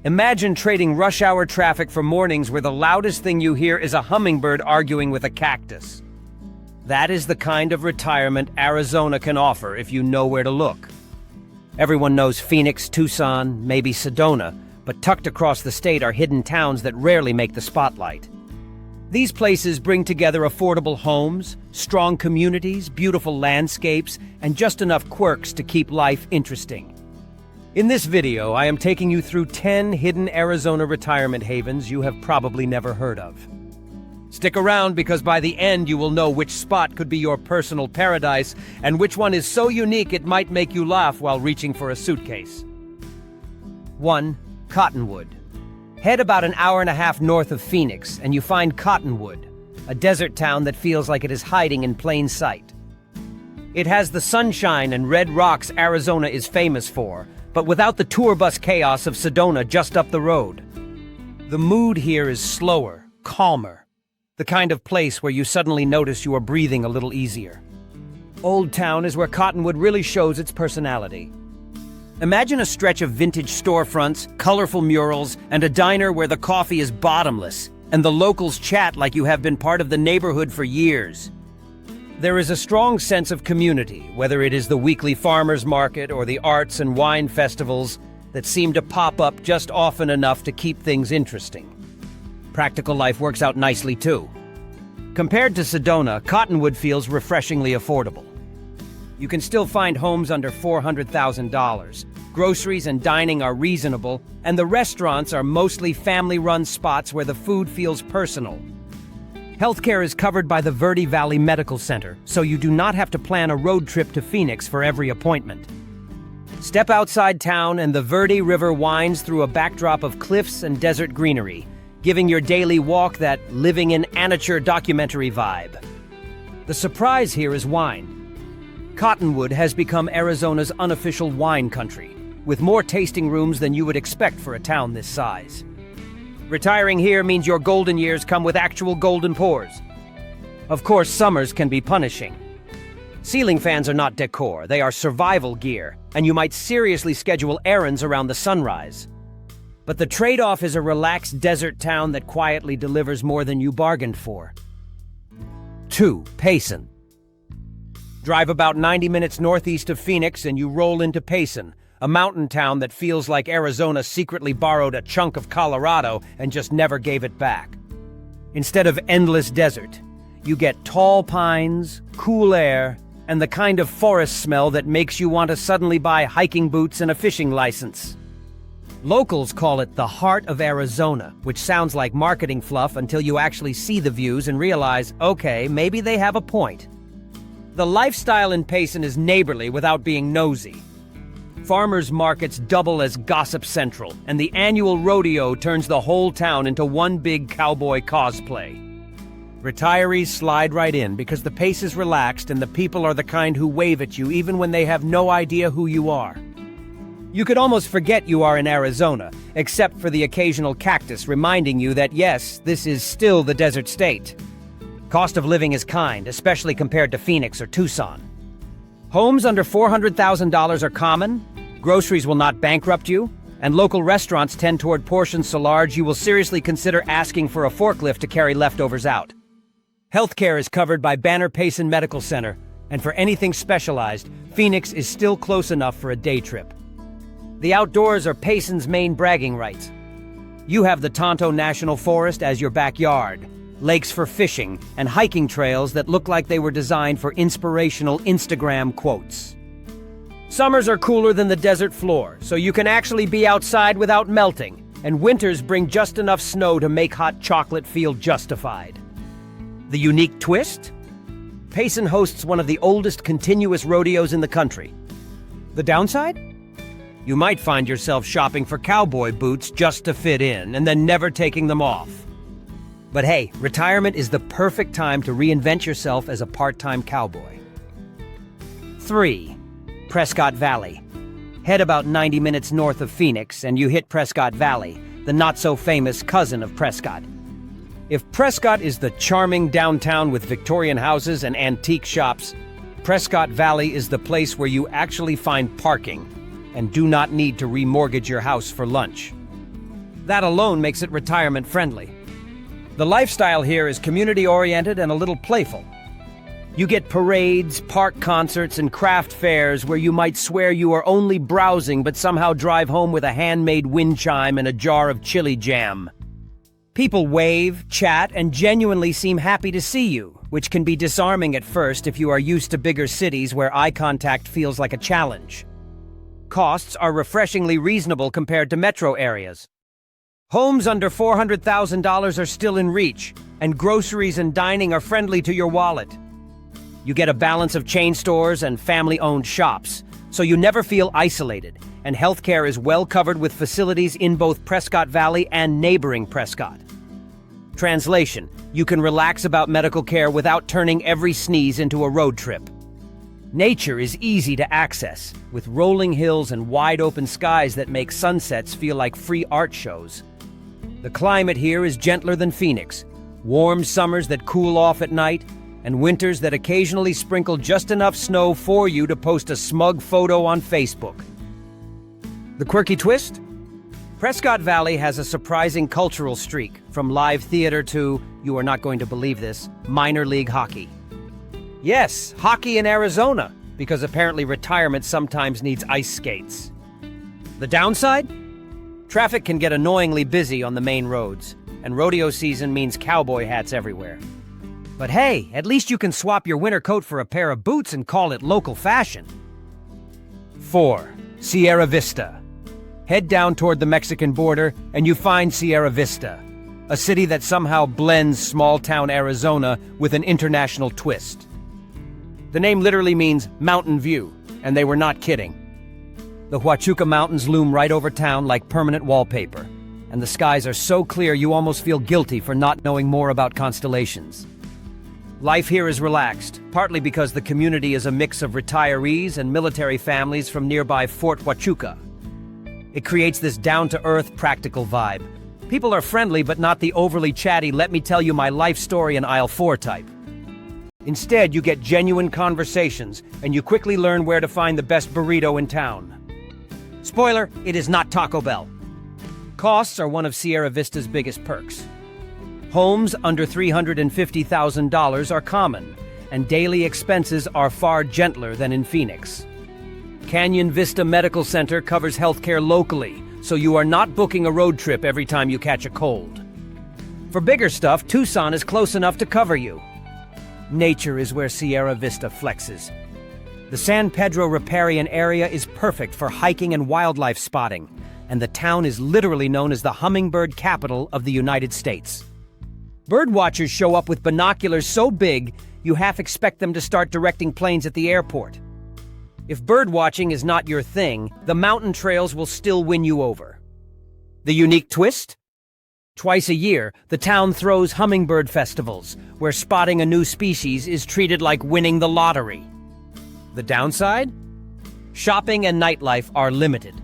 Imagine trading rush hour traffic for mornings where the loudest thing you hear is a hummingbird arguing with a cactus. That is the kind of retirement Arizona can offer if you know where to look. Everyone knows Phoenix, Tucson, maybe Sedona, but tucked across the state are hidden towns that rarely make the spotlight. These places bring together affordable homes, strong communities, beautiful landscapes, and just enough quirks to keep life interesting. In this video, I am taking you through 10 hidden Arizona retirement havens you have probably never heard of. Stick around because by the end you will know which spot could be your personal paradise and which one is so unique it might make you laugh while reaching for a suitcase. 1. Cottonwood. Head about an hour and a half north of Phoenix and you find Cottonwood, a desert town that feels like it is hiding in plain sight. It has the sunshine and red rocks Arizona is famous for, but without the tour bus chaos of Sedona just up the road. The mood here is slower, calmer, the kind of place where you suddenly notice you are breathing a little easier. Old Town is where Cottonwood really shows its personality. Imagine a stretch of vintage storefronts, colorful murals, and a diner where the coffee is bottomless, and the locals chat like you have been part of the neighborhood for years. There is a strong sense of community, whether it is the weekly farmers market or the arts and wine festivals that seem to pop up just often enough to keep things interesting. Practical life works out nicely too. Compared to Sedona, Cottonwood feels refreshingly affordable. You can still find homes under $400,000. Groceries and dining are reasonable, and the restaurants are mostly family-run spots where the food feels personal. Healthcare is covered by the Verde Valley Medical Center, so you do not have to plan a road trip to Phoenix for every appointment. Step outside town and the Verde River winds through a backdrop of cliffs and desert greenery, giving your daily walk that living in amateur documentary vibe. The surprise here is wine. Cottonwood has become Arizona's unofficial wine country, with more tasting rooms than you would expect for a town this size. Retiring here means your golden years come with actual golden pours. Of course, summers can be punishing. Ceiling fans are not decor, they are survival gear, and you might seriously schedule errands around the sunrise. But the trade-off is a relaxed desert town that quietly delivers more than you bargained for. 2. Payson. Drive about 90 minutes northeast of Phoenix and you roll into Payson, a mountain town that feels like Arizona secretly borrowed a chunk of Colorado and just never gave it back. Instead of endless desert, you get tall pines, cool air, and the kind of forest smell that makes you want to suddenly buy hiking boots and a fishing license. Locals call it the heart of Arizona, which sounds like marketing fluff until you actually see the views and realize, okay, maybe they have a point. The lifestyle in Payson is neighborly without being nosy. Farmers markets double as gossip central, and the annual rodeo turns the whole town into one big cowboy cosplay. Retirees slide right in because the pace is relaxed and the people are the kind who wave at you even when they have no idea who you are. You could almost forget you are in Arizona, except for the occasional cactus reminding you that yes, this is still the desert state. Cost of living is kind, especially compared to Phoenix or Tucson. Homes under $400,000 are common, groceries will not bankrupt you, and local restaurants tend toward portions so large you will seriously consider asking for a forklift to carry leftovers out. Healthcare is covered by Banner Payson Medical Center, and for anything specialized, Phoenix is still close enough for a day trip. The outdoors are Payson's main bragging rights. You have the Tonto National Forest as your backyard, lakes for fishing, and hiking trails that look like they were designed for inspirational Instagram quotes. Summers are cooler than the desert floor, so you can actually be outside without melting, and winters bring just enough snow to make hot chocolate feel justified. The unique twist? Payson hosts one of the oldest continuous rodeos in the country. The downside? You might find yourself shopping for cowboy boots just to fit in, and then never taking them off. But hey, retirement is the perfect time to reinvent yourself as a part-time cowboy. 3. Prescott Valley. Head about 90 minutes north of Phoenix and you hit Prescott Valley, the not-so-famous cousin of Prescott. If Prescott is the charming downtown with Victorian houses and antique shops, Prescott Valley is the place where you actually find parking and do not need to remortgage your house for lunch. That alone makes it retirement-friendly. The lifestyle here is community-oriented and a little playful. You get parades, park concerts, and craft fairs where you might swear you are only browsing but somehow drive home with a handmade wind chime and a jar of chili jam. People wave, chat, and genuinely seem happy to see you, which can be disarming at first if you are used to bigger cities where eye contact feels like a challenge. Costs are refreshingly reasonable compared to metro areas. Homes under $400,000 are still in reach, and groceries and dining are friendly to your wallet. You get a balance of chain stores and family-owned shops, so you never feel isolated, and healthcare is well covered with facilities in both Prescott Valley and neighboring Prescott. Translation: you can relax about medical care without turning every sneeze into a road trip. Nature is easy to access, with rolling hills and wide-open skies that make sunsets feel like free art shows. The climate here is gentler than Phoenix, warm summers that cool off at night, and winters that occasionally sprinkle just enough snow for you to post a smug photo on Facebook. The quirky twist? Prescott Valley has a surprising cultural streak, from live theater to, you are not going to believe this, minor league hockey. Yes, hockey in Arizona, because apparently retirement sometimes needs ice skates. The downside? Traffic can get annoyingly busy on the main roads, and rodeo season means cowboy hats everywhere. But hey, at least you can swap your winter coat for a pair of boots and call it local fashion. 4. Sierra Vista. Head down toward the Mexican border and you find Sierra Vista, a city that somehow blends small-town Arizona with an international twist. The name literally means mountain view, and they were not kidding. The Huachuca Mountains loom right over town like permanent wallpaper, and the skies are so clear you almost feel guilty for not knowing more about constellations. Life here is relaxed, partly because the community is a mix of retirees and military families from nearby Fort Huachuca. It creates this down-to-earth, practical vibe. People are friendly but not the overly chatty let me tell you my life story in aisle 4 type. Instead, you get genuine conversations, and you quickly learn where to find the best burrito in town. Spoiler, it is not Taco Bell. Costs are one of Sierra Vista's biggest perks. Homes under $350,000 are common, and daily expenses are far gentler than in Phoenix. Canyon Vista Medical Center covers healthcare locally, so you are not booking a road trip every time you catch a cold. For bigger stuff, Tucson is close enough to cover you. Nature is where Sierra Vista flexes. The San Pedro riparian area is perfect for hiking and wildlife spotting, and the town is literally known as the hummingbird capital of the United States. Birdwatchers show up with binoculars so big, you half expect them to start directing planes at the airport. If birdwatching is not your thing, the mountain trails will still win you over. The unique twist? Twice a year, the town throws hummingbird festivals, where spotting a new species is treated like winning the lottery. The downside? Shopping and nightlife are limited.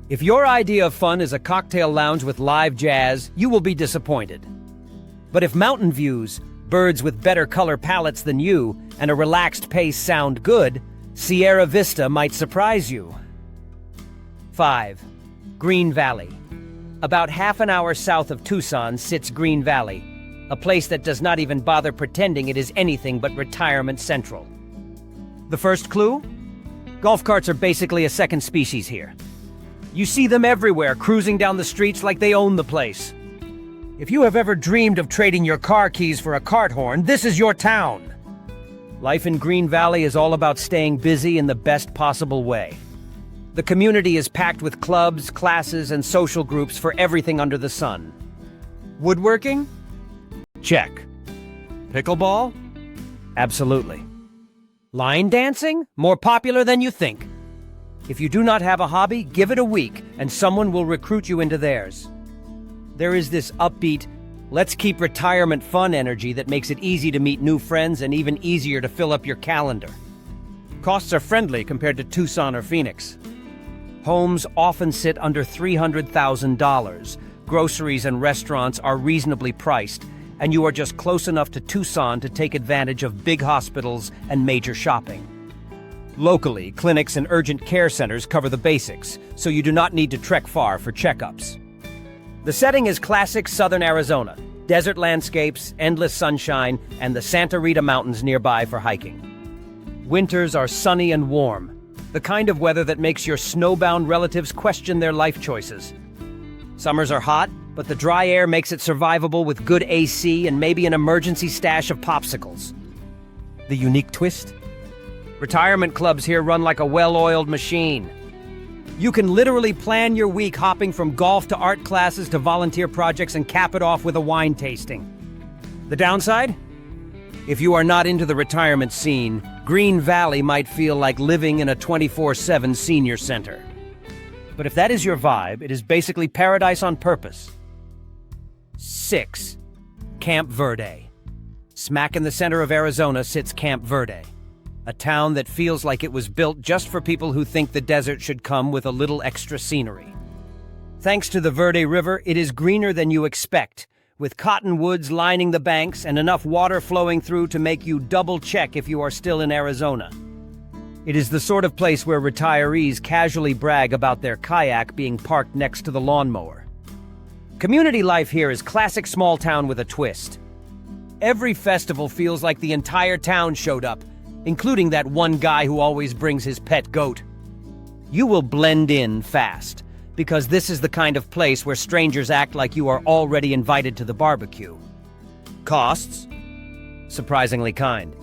If your idea of fun is a cocktail lounge with live jazz, you will be disappointed. But if mountain views, birds with better color palettes than you, and a relaxed pace sound good, Sierra Vista might surprise you. 5. Green Valley. About half an hour south of Tucson sits Green Valley, a place that does not even bother pretending it is anything but retirement central. The first clue? Golf carts are basically a second species here. You see them everywhere, cruising down the streets like they own the place. If you have ever dreamed of trading your car keys for a cart horn, this is your town. Life in Green Valley is all about staying busy in the best possible way. The community is packed with clubs, classes, and social groups for everything under the sun. Woodworking? Check. Pickleball? Absolutely. Line dancing? More popular than you think. If you do not have a hobby, give it a week, and someone will recruit you into theirs. There is this upbeat, let's keep retirement fun energy that makes it easy to meet new friends and even easier to fill up your calendar. Costs are friendly compared to Tucson or Phoenix. Homes often sit under $300,000. Groceries and restaurants are reasonably priced, and you are just close enough to Tucson to take advantage of big hospitals and major shopping. Locally, clinics and urgent care centers cover the basics, so you do not need to trek far for checkups. The setting is classic southern Arizona. Desert landscapes, endless sunshine, and the Santa Rita Mountains nearby for hiking. Winters are sunny and warm, the kind of weather that makes your snowbound relatives question their life choices. Summers are hot, but the dry air makes it survivable with good AC and maybe an emergency stash of popsicles. The unique twist? Retirement clubs here run like a well-oiled machine. You can literally plan your week hopping from golf to art classes to volunteer projects and cap it off with a wine tasting. The downside? If you are not into the retirement scene, Green Valley might feel like living in a 24/7 senior center. But if that is your vibe, it is basically paradise on purpose. 6. Camp Verde. Smack in the center of Arizona sits Camp Verde, a town that feels like it was built just for people who think the desert should come with a little extra scenery. Thanks to the Verde River, it is greener than you expect, with cottonwoods lining the banks and enough water flowing through to make you double-check if you are still in Arizona. It is the sort of place where retirees casually brag about their kayak being parked next to the lawnmower. Community life here is classic small town with a twist. Every festival feels like the entire town showed up, including that one guy who always brings his pet goat. You will blend in fast, because this is the kind of place where strangers act like you are already invited to the barbecue. Costs? Surprisingly kind.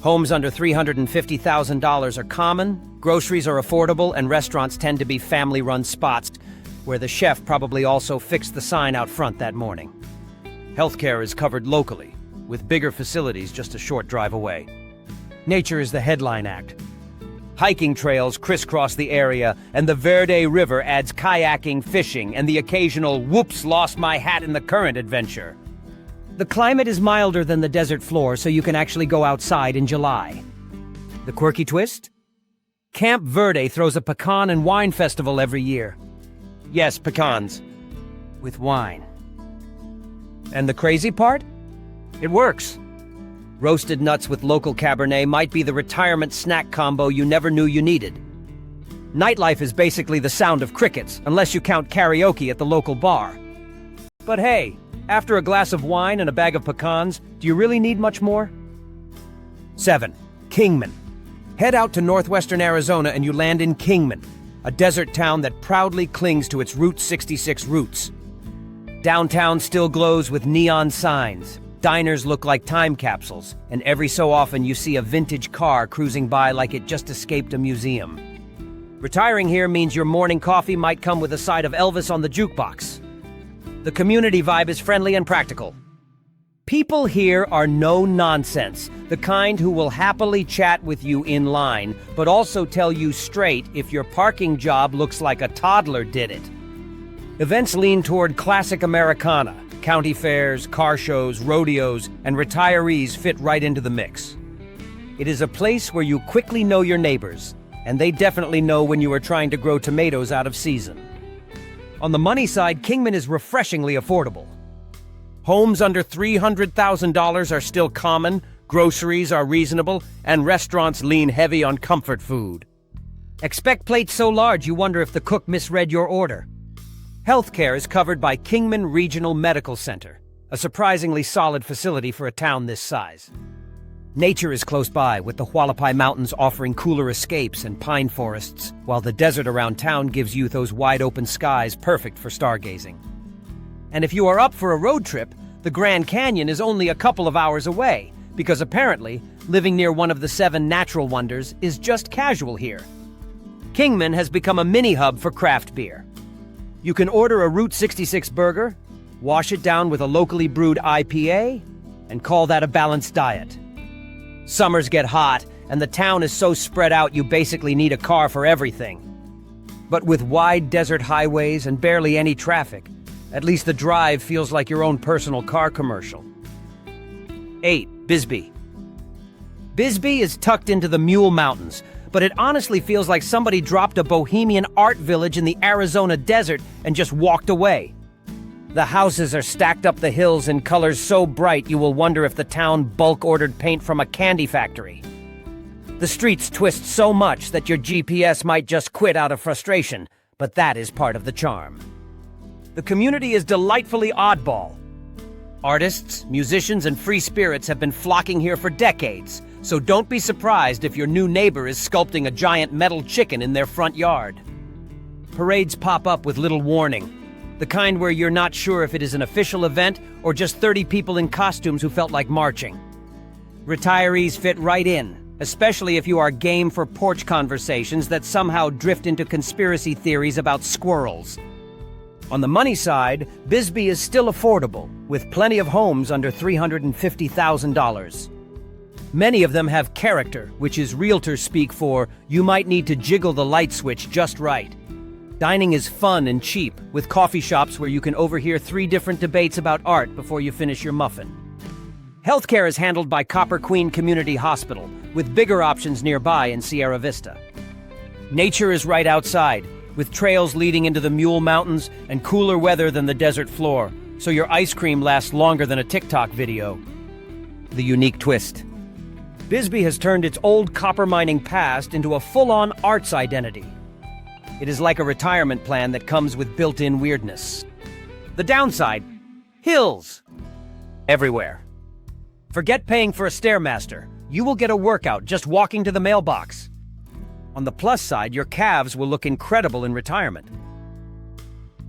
Homes under $350,000 are common, groceries are affordable, and restaurants tend to be family-run spots where the chef probably also fixed the sign out front that morning. Healthcare is covered locally, with bigger facilities just a short drive away. Nature is the headline act. Hiking trails crisscross the area, and the Verde River adds kayaking, fishing, and the occasional whoops, lost my hat in the current adventure. The climate is milder than the desert floor, so you can actually go outside in July. The quirky twist? Camp Verde throws a pecan and wine festival every year. Yes, pecans. With wine. And the crazy part? It works. Roasted nuts with local Cabernet might be the retirement snack combo you never knew you needed. Nightlife is basically the sound of crickets, unless you count karaoke at the local bar. But hey, after a glass of wine and a bag of pecans, do you really need much more? 7. Kingman. Head out to northwestern Arizona and you land in Kingman, a desert town that proudly clings to its Route 66 roots. Downtown still glows with neon signs. Diners look like time capsules, and every so often you see a vintage car cruising by like it just escaped a museum. Retiring here means your morning coffee might come with a side of Elvis on the jukebox. The community vibe is friendly and practical. People here are no nonsense, the kind who will happily chat with you in line, but also tell you straight if your parking job looks like a toddler did it. Events lean toward classic Americana. County fairs, car shows, rodeos, and retirees fit right into the mix. It is a place where you quickly know your neighbors, and they definitely know when you are trying to grow tomatoes out of season. On the money side, Kingman is refreshingly affordable. Homes under $300,000 are still common, groceries are reasonable, and restaurants lean heavy on comfort food. Expect plates so large you wonder if the cook misread your order. Healthcare is covered by Kingman Regional Medical Center, a surprisingly solid facility for a town this size. Nature is close by, with the Hualapai Mountains offering cooler escapes and pine forests, while the desert around town gives you those wide-open skies perfect for stargazing. And if you are up for a road trip, the Grand Canyon is only a couple of hours away, because apparently, living near one of the 7 natural wonders is just casual here. Kingman has become a mini-hub for craft beer. You can order a Route 66 burger, wash it down with a locally brewed IPA, and call that a balanced diet. Summers get hot, and the town is so spread out you basically need a car for everything. But with wide desert highways and barely any traffic, at least the drive feels like your own personal car commercial. 8. Bisbee. Bisbee is tucked into the Mule Mountains, but it honestly feels like somebody dropped a bohemian art village in the Arizona desert and just walked away. The houses are stacked up the hills in colors so bright you will wonder if the town bulk-ordered paint from a candy factory. The streets twist so much that your GPS might just quit out of frustration, but that is part of the charm. The community is delightfully oddball. Artists, musicians, and free spirits have been flocking here for decades, so don't be surprised if your new neighbor is sculpting a giant metal chicken in their front yard. Parades pop up with little warning, the kind where you're not sure if it is an official event or just 30 people in costumes who felt like marching. Retirees fit right in, especially if you are game for porch conversations that somehow drift into conspiracy theories about squirrels. On the money side, Bisbee is still affordable, with plenty of homes under $350,000. Many of them have character, which is realtor speak for you might need to jiggle the light switch just right. Dining is fun and cheap, with coffee shops where you can overhear 3 different debates about art before you finish your muffin. Healthcare is handled by Copper Queen Community Hospital, with bigger options nearby in Sierra Vista. Nature is right outside, with trails leading into the Mule Mountains and cooler weather than the desert floor, so your ice cream lasts longer than a TikTok video. The unique twist. Bisbee has turned its old copper mining past into a full-on arts identity. It is like a retirement plan that comes with built-in weirdness. The downside: hills. Everywhere. Forget paying for a Stairmaster. You will get a workout just walking to the mailbox. On the plus side, your calves will look incredible in retirement.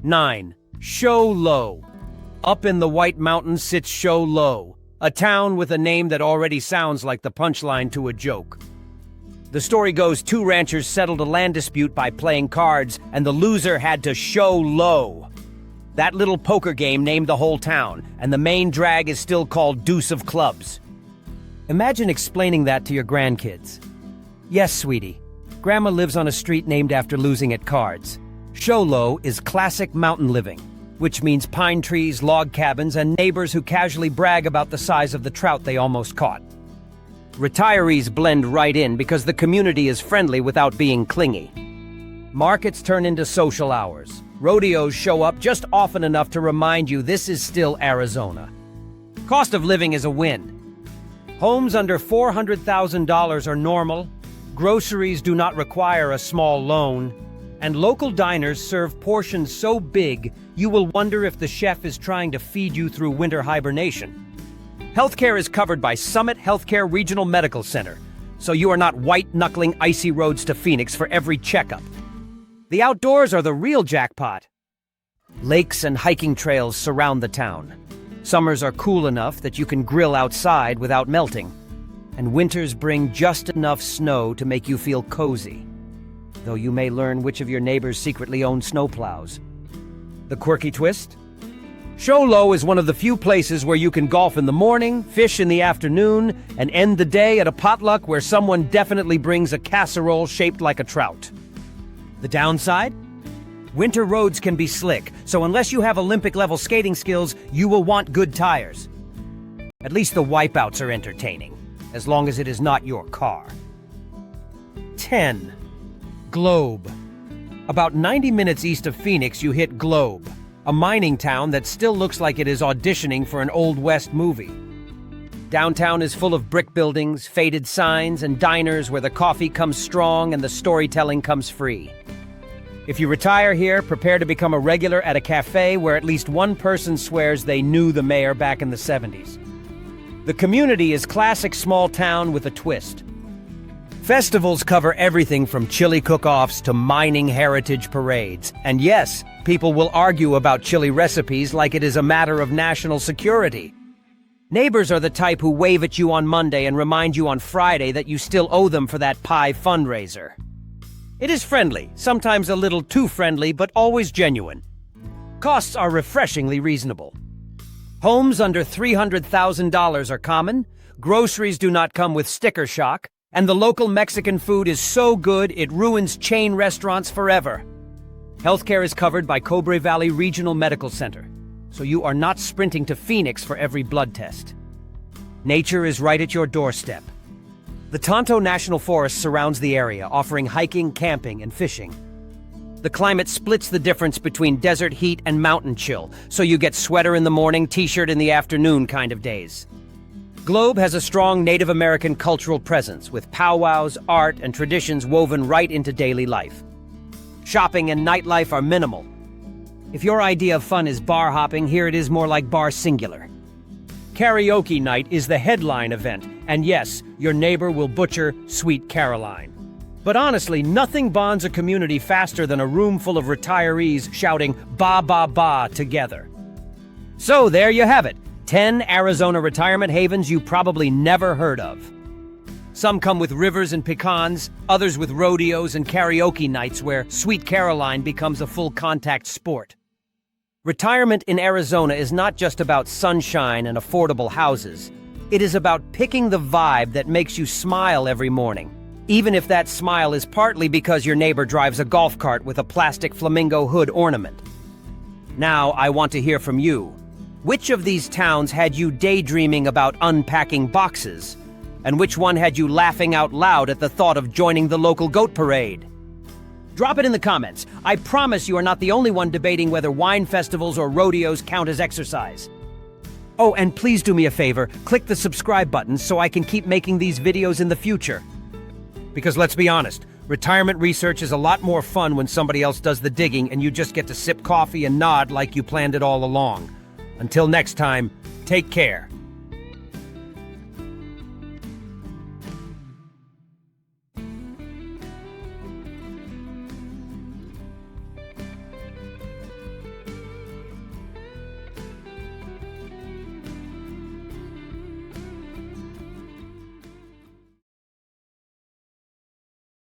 9. Show Low. Up in the White Mountains sits Show Low, a town with a name that already sounds like the punchline to a joke. The story goes 2 ranchers settled a land dispute by playing cards, and the loser had to show low. That little poker game named the whole town, and the main drag is still called Deuce of Clubs. Imagine explaining that to your grandkids. Yes, sweetie. Grandma lives on a street named after losing at cards. Show Low is classic mountain living, which means pine trees, log cabins, and neighbors who casually brag about the size of the trout they almost caught. Retirees blend right in because the community is friendly without being clingy. Markets turn into social hours. Rodeos show up just often enough to remind you this is still Arizona. Cost of living is a win. Homes under $400,000 are normal. Groceries do not require a small loan, and local diners serve portions so big you will wonder if the chef is trying to feed you through winter hibernation. Healthcare is covered by Summit Healthcare Regional Medical Center, so you are not white-knuckling icy roads to Phoenix for every checkup. The outdoors are the real jackpot. Lakes and hiking trails surround the town. Summers are cool enough that you can grill outside without melting, and winters bring just enough snow to make you feel cozy, though you may learn which of your neighbors secretly own snowplows. The quirky twist? Show Low is one of the few places where you can golf in the morning, fish in the afternoon, and end the day at a potluck where someone definitely brings a casserole shaped like a trout. The downside? Winter roads can be slick, so unless you have Olympic-level skating skills, you will want good tires. At least the wipeouts are entertaining, as long as it is not your car. 10. Globe. About 90 minutes east of Phoenix, you hit Globe, a mining town that still looks like it is auditioning for an Old West movie. Downtown is full of brick buildings, faded signs, and diners where the coffee comes strong and the storytelling comes free. If you retire here, prepare to become a regular at a cafe where at least one person swears they knew the mayor back in the 70s. The community is classic small town with a twist. Festivals cover everything from chili cook-offs to mining heritage parades. And yes, people will argue about chili recipes like it is a matter of national security. Neighbors are the type who wave at you on Monday and remind you on Friday that you still owe them for that pie fundraiser. It is friendly, sometimes a little too friendly, but always genuine. Costs are refreshingly reasonable. Homes under $300,000 are common, groceries do not come with sticker shock, and the local Mexican food is so good it ruins chain restaurants forever. Healthcare is covered by Cobra Valley Regional Medical Center, so you are not sprinting to Phoenix for every blood test. Nature is right at your doorstep. The Tonto National Forest surrounds the area, offering hiking, camping, and fishing. The climate splits the difference between desert heat and mountain chill, so you get sweater in the morning, t-shirt in the afternoon kind of days. Globe has a strong Native American cultural presence, with powwows, art, and traditions woven right into daily life. Shopping and nightlife are minimal. If your idea of fun is bar hopping, here it is more like bar singular. Karaoke night is the headline event, and yes, your neighbor will butcher Sweet Caroline. But honestly, nothing bonds a community faster than a room full of retirees shouting "ba ba ba" together. So there you have it, 10 Arizona retirement havens you probably never heard of. Some come with rivers and pecans, others with rodeos and karaoke nights where Sweet Caroline becomes a full-contact sport. Retirement in Arizona is not just about sunshine and affordable houses. It is about picking the vibe that makes you smile every morning, even if that smile is partly because your neighbor drives a golf cart with a plastic flamingo hood ornament. Now, I want to hear from you. Which of these towns had you daydreaming about unpacking boxes? And which one had you laughing out loud at the thought of joining the local goat parade? Drop it in the comments. I promise you are not the only one debating whether wine festivals or rodeos count as exercise. Oh, and please do me a favor, click the subscribe button so I can keep making these videos in the future. Because let's be honest, retirement research is a lot more fun when somebody else does the digging and you just get to sip coffee and nod like you planned it all along. Until next time, take care.